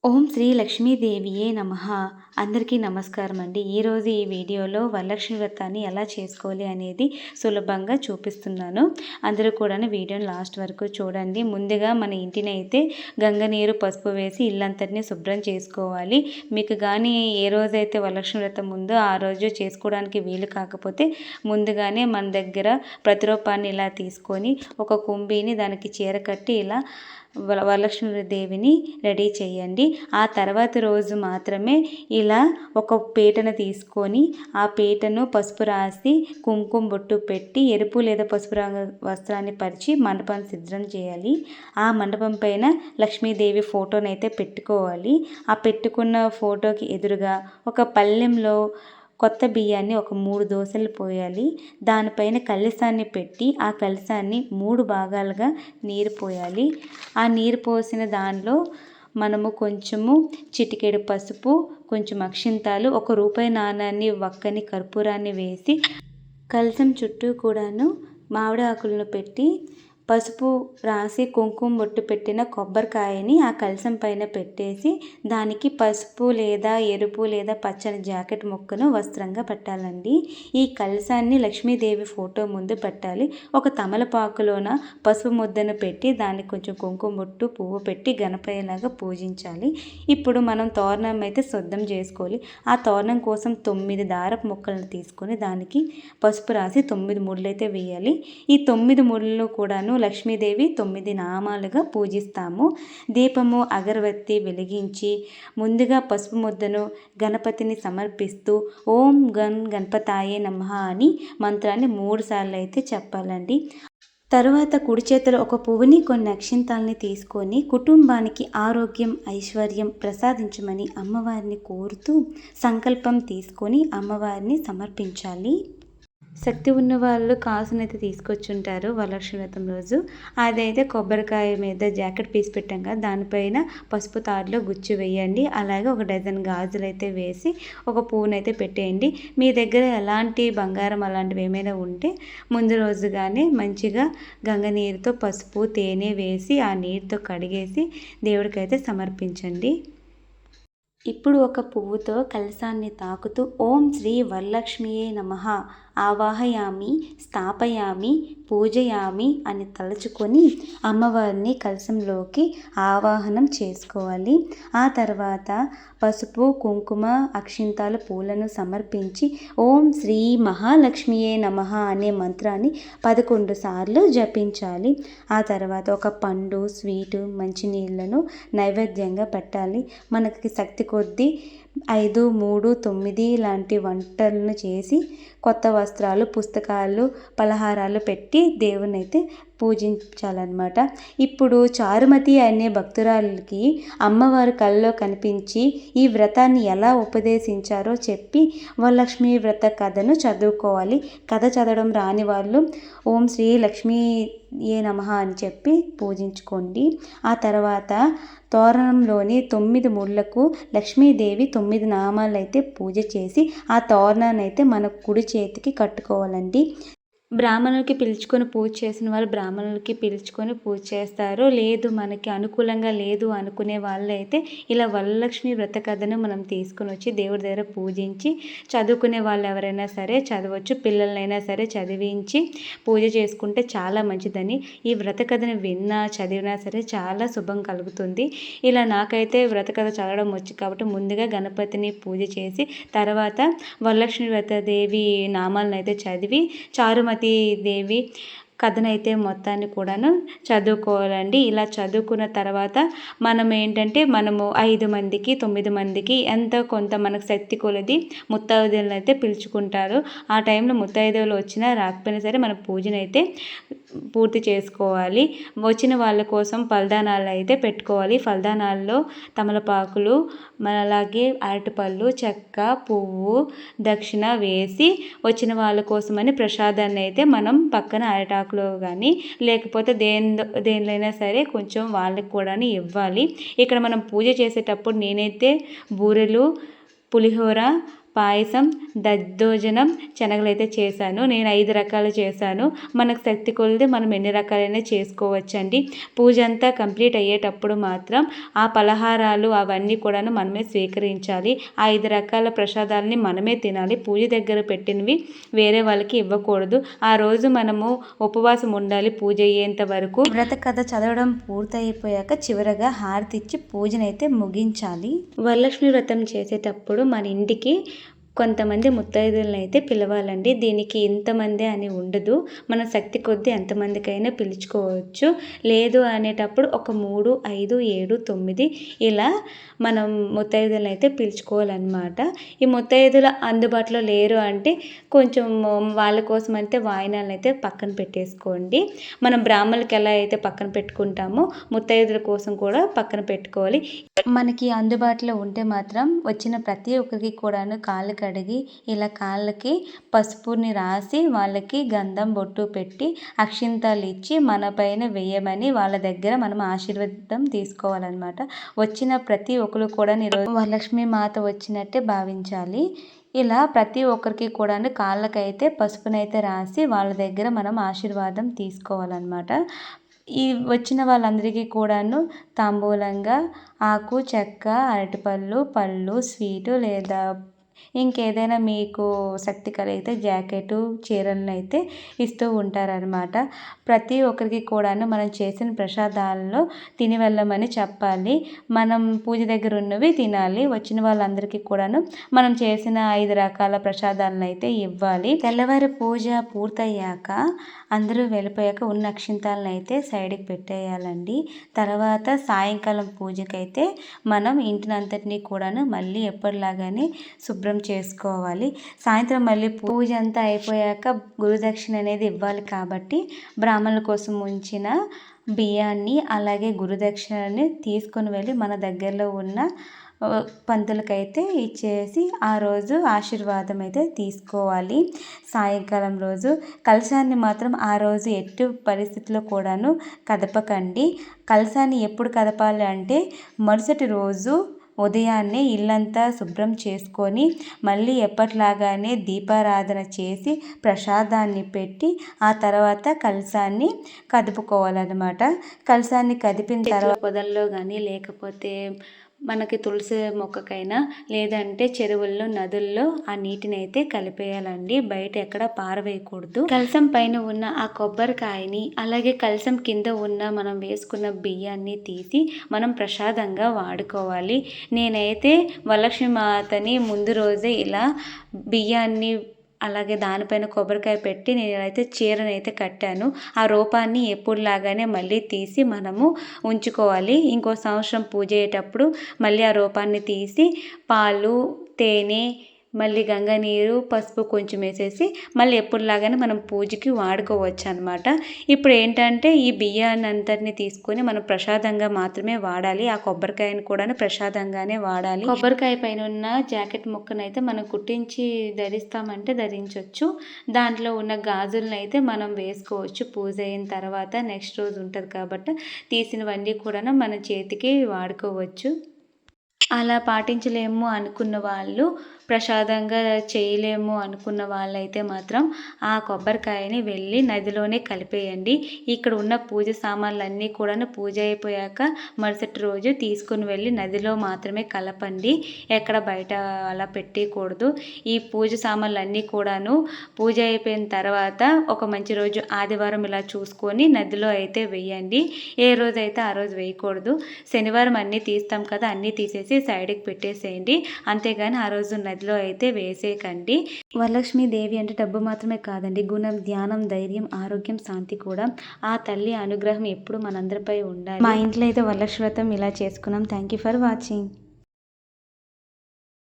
ఓం శ్రీ లక్ష్మీదేవియే నమః. అందరికీ నమస్కారం అండి. ఈరోజు ఈ వీడియోలో వరలక్ష్మి వ్రతాన్ని ఎలా చేసుకోవాలి అనేది సులభంగా చూపిస్తున్నాను. అందరూ కూడా వీడియోని లాస్ట్ వరకు చూడండి. ముందుగా మన ఇంటిని అయితే గంగ నీరు పసుపు వేసి ఇల్లంతటినీ శుభ్రం చేసుకోవాలి. మీకు కానీ ఏ రోజైతే వరలక్ష్మి వ్రతం ఉందో ఆ రోజు చేసుకోవడానికి వీలు కాకపోతే ముందుగానే మన దగ్గర ప్రతిరూపాన్ని ఇలా తీసుకొని ఒక కుంభీని దానికి చీర కట్టి ఇలా వరలక్ష్మి దేవిని రెడీ చేయండి. ఆ తర్వాత రోజు మాత్రమే ఇలా ఒక పీటను తీసుకొని ఆ పీటను పసుపు రాసి కుంకుమ బొట్టు పెట్టి ఎరుపు లేదా పసుపు రంగు వస్త్రాన్ని పరిచి మండపాన్ని సిద్ధం చేయాలి. ఆ మండపం పైన లక్ష్మీదేవి ఫోటోని అయితే పెట్టుకోవాలి. ఆ పెట్టుకున్న ఫోటోకి ఎదురుగా ఒక పళ్ళెంలో కొత్త బియ్యాన్ని ఒక 3 దోసెలు పోయాలి. దానిపైన కలశాన్ని పెట్టి ఆ కలశాన్ని 3 భాగాలుగా నీరు పోయాలి. ఆ నీరు పోసిన దానిలో మనము కొంచెము చిటికెడు పసుపు, కొంచెం అక్షింతాలు, ₹1 నాణాన్ని, వక్కని, కర్పూరాన్ని వేసి కలశం చుట్టూ కూడాను మామిడి ఆకులను పెట్టి పసుపు రాసి కుంకుమ బొట్టు పెట్టిన కొబ్బరికాయని ఆ కలశం పైన పెట్టేసి దానికి పసుపు లేదా ఎరుపు లేదా పచ్చని జాకెట్ ముక్కను వస్త్రంగా పెట్టాలండి. ఈ కలశాన్ని లక్ష్మీదేవి ఫోటో ముందు పెట్టాలి. ఒక తమలపాకులోన పసుపు ముద్దను పెట్టి దానికి కొంచెం కుంకుమ బొట్టు పువ్వు పెట్టి గణపయ్యలాగా పూజించాలి. ఇప్పుడు మనం తోరణం అయితే సిద్ధం చేసుకోవాలి. ఆ తోరణం కోసం 9 దారపు ముక్కలను తీసుకొని దానికి పసుపు రాసి 9 ముళ్ళు అయితే వేయాలి. ఈ 9 ముళ్ళు కూడాను లక్ష్మీదేవి 9 నామాలుగా పూజిస్తాము. దీపము అగరబత్తి వెలిగించి ముందుగా పసుపు ముద్దను గణపతిని సమర్పిస్తూ ఓం గణపతాయే నమః అని మంత్రాన్ని 3 సార్లు అయితే చెప్పాలండి. తరువాత కుడి చేతిలో ఒక పువ్వుని, కొన్ని అక్షింతాలని తీసుకొని కుటుంబానికి ఆరోగ్యం, ఐశ్వర్యం ప్రసాదించమని అమ్మవారిని కోరుతూ సంకల్పం తీసుకొని అమ్మవారిని సమర్పించాలి. శక్తి ఉన్న వాళ్ళు కాసునైతే తీసుకొచ్చుంటారు వరలక్ష్మి వ్రతం రోజు. అదైతే కొబ్బరికాయ మీద జాకెట్ పీస్ పెట్టాం కదా, దానిపైన పసుపు తాడులో గుచ్చి వేయండి. అలాగే ఒక డజన్ గాజులు అయితే వేసి ఒక పువ్వునైతే పెట్టేయండి. మీ దగ్గర ఎలాంటి బంగారం అలాంటివి ఏమైనా ఉంటే ముందు రోజుగానే మంచిగా గంగ నీరుతో పసుపు, తేనె వేసి ఆ నీరుతో కడిగేసి దేవుడికైతే సమర్పించండి. ఇప్పుడు ఒక పువ్వుతో కలశాన్ని తాకుతూ ఓం శ్రీ వరలక్ష్మియే నమః ఆవాహయామి, స్థాపయామి, పూజయామి అని తలుచుకొని అమ్మవారిని కలశంలోకి ఆవాహనం చేసుకోవాలి. ఆ తర్వాత పసుపు, కుంకుమ, అక్షింతాలు, పూలను సమర్పించి ఓం శ్రీ మహాలక్ష్మియే నమః అనే మంత్రాన్ని 11 సార్లు జపించాలి. ఆ తర్వాత ఒక పండు, స్వీటు, మంచినీళ్లను నైవేద్యంగా పెట్టాలి. మనకి శక్తి కొద్దీ 5, 3, 9 లాంటి వంటలను చేసి కొత్త వస్త్రాలు, పుస్తకాలు, పలహారాలు పెట్టి దేవుని అయితే పూజించాలన్నమాట. ఇప్పుడు చారుమతి అనే భక్తురాలికి అమ్మవారు కల్లో కనిపించి ఈ వ్రతాన్ని ఎలా ఉపదేశించారో చెప్పి వరలక్ష్మి వ్రత కథను చదువుకోవాలి. కథ చదవడం రాని వాళ్ళు ఓం శ్రీ లక్ష్మీ ఏ నమః అని చెప్పి పూజించుకోండి. ఆ తర్వాత తోరణంలోని 9 ముళ్ళకు లక్ష్మీదేవి 9 నామాలు అయితే పూజ చేసి ఆ తోరణాన్ని అయితే మన కుడి చేతికి కట్టుకోవాలండి. బ్రాహ్మణులకి పిలుచుకొని పూజ చేసిన వాళ్ళు బ్రాహ్మణులకి పిలుచుకొని పూజ చేస్తారు. లేదు మనకి అనుకూలంగా లేదు అనుకునే వాళ్ళు అయితే ఇలా వరలక్ష్మి వ్రత కథను మనం తీసుకుని వచ్చి దేవుడి దగ్గర పూజించి చదువుకునే వాళ్ళు ఎవరైనా సరే చదవచ్చు. పిల్లలైనా సరే చదివించి పూజ చేసుకుంటే చాలా మంచిదని, ఈ వ్రత కథను విన్నా చదివినా సరే చాలా శుభం కలుగుతుంది. ఇలా నాకైతే వ్రత కథ చదవడం వచ్చు కాబట్టి ముందుగా గణపతిని పూజ చేసి తర్వాత వరలక్ష్మి వ్రత దేవి నామాలను అయితే చదివి చారుమతి దేవి కథనైతే మొత్తాన్ని కూడాను చదువుకోవాలండి. ఇలా చదువుకున్న తర్వాత మనం ఏంటంటే మనము 5 మందికి 9 మందికి ఎంతో కొంత మనకు శక్తి కొలది ముత్తైదువులను అయితే పిలుచుకుంటారు. ఆ టైంలో ముత్తైదువులు వచ్చినా రాకపోయినా సరే మన పూజనైతే పూర్తి చేసుకోవాలి. వచ్చిన వాళ్ళ కోసం ఫలదానాలు అయితే పెట్టుకోవాలి. ఫలదానాల్లో తమలపాకులు, అలాగే అరటిపళ్ళు, చెక్క, పువ్వు, దక్షిణ వేసి వచ్చిన వాళ్ళ కోసమని ప్రసాదాన్ని అయితే మనం పక్కన అరటాకులో కానీ లేకపోతే దేనిలో సరే కొంచెం వాళ్ళకి కూడా ఇవ్వాలి. ఇక్కడ మనం పూజ చేసేటప్పుడు నేనైతే బూరెలు, పులిహోర, పాయసం, దద్దోజనం, శనగలు అయితే చేశాను. నేను 5 రకాలు చేశాను. మనకు శక్తి కొలిది మనం ఎన్ని రకాలైనా చేసుకోవచ్చండి. పూజ అంతా కంప్లీట్ అయ్యేటప్పుడు మాత్రం ఆ పలహారాలు అవన్నీ కూడాను మనమే స్వీకరించాలి. ఆ 5 రకాల ప్రసాదాలని మనమే తినాలి. పూజ దగ్గర పెట్టినవి వేరే వాళ్ళకి ఇవ్వకూడదు. ఆ రోజు మనము ఉపవాసం ఉండాలి పూజ అయ్యేంత వరకు. వ్రత కథ చదవడం పూర్తయిపోయాక చివరగా హారతి ఇచ్చి పూజనైతే ముగించాలి. వరలక్ష్మి వ్రతం చేసేటప్పుడు మన ఇంటికి కొంతమంది ముత్తైదులను అయితే పిలవాలండి. దీనికి ఇంతమంది అని ఉండదు. మన శక్తి కొద్దీ ఎంతమందికైనా పిలుచుకోవచ్చు. లేదు అనేటప్పుడు ఒక 3, 5, 7, 9 ఇలా మనం ముత్తైదులను అయితే పిలుచుకోవాలన్నమాట. ఈ ముత్తైదులు అందుబాటులో లేరు అంటే కొంచెం వాళ్ళ కోసం అయితే వాయినాలను అయితే పక్కన పెట్టేసుకోండి. మనం బ్రాహ్మణులకి ఎలా అయితే పక్కన పెట్టుకుంటామో ముత్తైదుల కోసం కూడా పక్కన పెట్టుకోవాలి. మనకి అందుబాటులో ఉంటే మాత్రం వచ్చిన ప్రతి ఒక్కరికి కూడాను కాళ్ళు కడిగి ఇలా కాళ్ళకి పసుపుని రాసి వాళ్ళకి గంధం బొట్టు పెట్టి అక్షింతలు ఇచ్చి మన పైన వేయమని వాళ్ళ దగ్గర మనం ఆశీర్వాదం తీసుకోవాలన్నమాట. వచ్చిన ప్రతి ఒక్కరు కూడా ఈరోజు వరలక్ష్మి మాత వచ్చినట్టే భావించాలి. ఇలా ప్రతి ఒక్కరికి కూడాను కాళ్ళకైతే పసుపునైతే రాసి వాళ్ళ దగ్గర మనం ఆశీర్వాదం తీసుకోవాలన్నమాట. ఈ వచ్చిన వాళ్ళందరికీ కూడాను తాంబూలంగా ఆకు, చెక్క, అరటిపళ్ళు, పళ్ళు, స్వీటు లేదా ఇంకేదైనా మీకు శక్తి కలిగితే జాకెటు, చీరలను అయితే ఇస్తూ ఉంటారనమాట. ప్రతి ఒక్కరికి కూడాను మనం చేసిన ప్రసాదాలలో తిని వెళ్ళమని చెప్పాలి. మనం పూజ దగ్గర ఉన్నవి తినాలి. వచ్చిన వాళ్ళందరికీ కూడాను మనం చేసిన 5 రకాల ప్రసాదాలను అయితే ఇవ్వాలి. తెల్లవారి పూజ పూర్తయ్యాక అందరూ వెళ్ళిపోయాక ఉన్న అక్షింతాలను అయితే సైడ్కి పెట్టేయాలండి. తర్వాత సాయంకాలం పూజకైతే మనం ఇంటినంతటినీ కూడాను మళ్ళీ ఎప్పటిలాగానే శుభ్రం చేసుకోవాలి. సాయంత్రం మళ్ళీ పూజ అంతా అయిపోయాక గురుదక్షిణ అనేది ఇవ్వాలి కాబట్టి బ్రాహ్మణుల కోసం ఉంచిన బియ్యాన్ని అలాగే గురుదక్షిణని తీసుకొని వెళ్ళి మన దగ్గరలో ఉన్న పంతులకైతే ఇచ్చేసి ఆ రోజు ఆశీర్వాదం అయితే తీసుకోవాలి. సాయంకాలం రోజు కలశాన్ని మాత్రం ఆ రోజు ఎట్టి పరిస్థితుల్లో కూడాను కదపకండి. కలశాన్ని ఎప్పుడు కదపాలి అంటే మరుసటి రోజు ఉదయాన్నే ఇల్లంతా శుభ్రం చేసుకొని మళ్ళీ ఎప్పటిలాగానే దీపారాధన చేసి ప్రసాదాన్ని పెట్టి ఆ తర్వాత కలశాన్ని కదుపుకోవాలన్నమాట. కలశాన్ని కదిపిన తర్వాత పొదల్లో కానీ లేకపోతే మనకి తులసి మొక్కకైనా లేదంటే చెరువుల్లో, నదుల్లో ఆ నీటిని అయితే కలిపేయాలండి. బయట ఎక్కడ పారవేయకూడదు. కలశం పైన ఉన్న ఆ కొబ్బరికాయని అలాగే కలశం కింద ఉన్న మనం వేసుకున్న బియ్యాన్ని తీసి మనం ప్రసాదంగా వాడుకోవాలి. నేనైతే వరలక్ష్మి మాతని ముందు రోజే ఇలా బియ్యాన్ని అలాగే దానిపైన కొబ్బరికాయ పెట్టి నేనైతే చీరనైతే కట్టాను. ఆ రూపాన్ని ఎప్పుడులాగానే మళ్ళీ తీసి మనము ఉంచుకోవాలి. ఇంకో సంవత్సరం పూజ అయ్యేటప్పుడు మళ్ళీ ఆ రూపాన్ని తీసి పాలు, తేనె, మళ్ళీ గంగ నీరు, పసుపు కొంచెం వేసేసి మళ్ళీ ఎప్పుడులాగానే మనం పూజకి వాడుకోవచ్చు అనమాట. ఇప్పుడు ఏంటంటే ఈ బియ్యాన్ని అంతటిని తీసుకొని మనం ప్రసాదంగా మాత్రమే వాడాలి. ఆ కొబ్బరికాయను కూడా ప్రసాదంగానే వాడాలి. కొబ్బరికాయ పైన ఉన్న జాకెట్ ముక్కనైతే మనం కుట్టించి ధరిస్తామంటే ధరించవచ్చు. దాంట్లో ఉన్న గాజులను అయితే మనం వేసుకోవచ్చు. పూజ అయిన తర్వాత నెక్స్ట్ రోజు ఉంటుంది కాబట్టి తీసినవన్నీ కూడా మన చేతికి వాడుకోవచ్చు. అలా పాటించలేము అనుకున్న వాళ్ళు, ప్రసాదంగా చేయలేము అనుకున్న వాళ్ళైతే మాత్రం ఆ కొబ్బరికాయని వెళ్ళి నదిలోనే కలిపేయండి. ఇక్కడ ఉన్న పూజ సామాన్లన్నీ కూడా పూజ అయిపోయాక మరుసటి రోజు తీసుకుని వెళ్ళి నదిలో మాత్రమే కలపండి. ఎక్కడ బయట అలా పెట్టకూడదు. ఈ పూజ సామాన్లన్నీ కూడాను పూజ అయిపోయిన తర్వాత ఒక మంచి రోజు ఆదివారం ఇలా చూసుకొని నదిలో అయితే వేయండి. ఏ రోజు అయితే ఆ రోజు వేయకూడదు. శనివారం అన్నీ తీస్తాం కదా, అన్నీ తీసేసి సైడ్కి పెట్టేసేయండి. అంతేగాని ఆ రోజు నదిలో అయితే వేసేయకండి. వరలక్ష్మి దేవి అంటే డబ్బు మాత్రమే కాదండి, గుణం, ధ్యానం, ధైర్యం, ఆరోగ్యం, శాంతి కూడా. ఆ తల్లి అనుగ్రహం ఎప్పుడు మనందరిపై ఉండాలి. మా ఇంట్లో అయితే వరలక్ష్మి వ్రతం ఇలా చేసుకున్నాం. Thank you for watching.